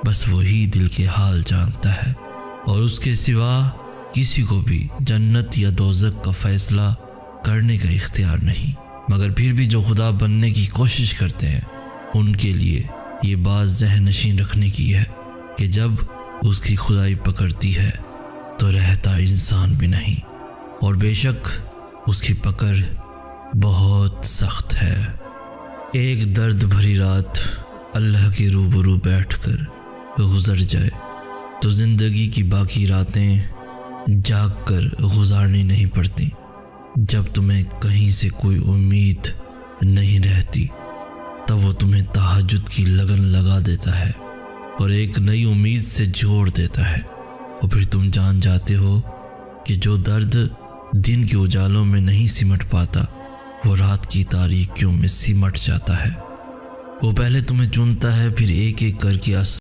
بس وہی دل کے حال جانتا ہے، اور اس کے سوا کسی کو بھی جنت یا دوزخ کا فیصلہ کرنے کا اختیار نہیں۔ مگر پھر بھی جو خدا بننے کی کوشش کرتے ہیں ان کے لیے یہ بات ذہن نشین رکھنے کی ہے کہ جب اس کی خدائی پکڑتی ہے تو رہتا انسان بھی نہیں، اور بے شک اس کی پکڑ بہت سخت ہے۔ ایک درد بھری رات اللہ کے روبرو بیٹھ کر گزر جائے تو زندگی کی باقی راتیں جاگ کر گزارنی نہیں پڑتی۔ جب تمہیں کہیں سے کوئی امید نہیں رہتی تب وہ تمہیں تہجد کی لگن لگا دیتا ہے اور ایک نئی امید سے جوڑ دیتا ہے، اور پھر تم جان جاتے ہو کہ جو درد دن کے اجالوں میں نہیں سمٹ پاتا وہ رات کی تاریکیوں میں سمٹ جاتا ہے۔ وہ پہلے تمہیں چنتا ہے، پھر ایک ایک کر کے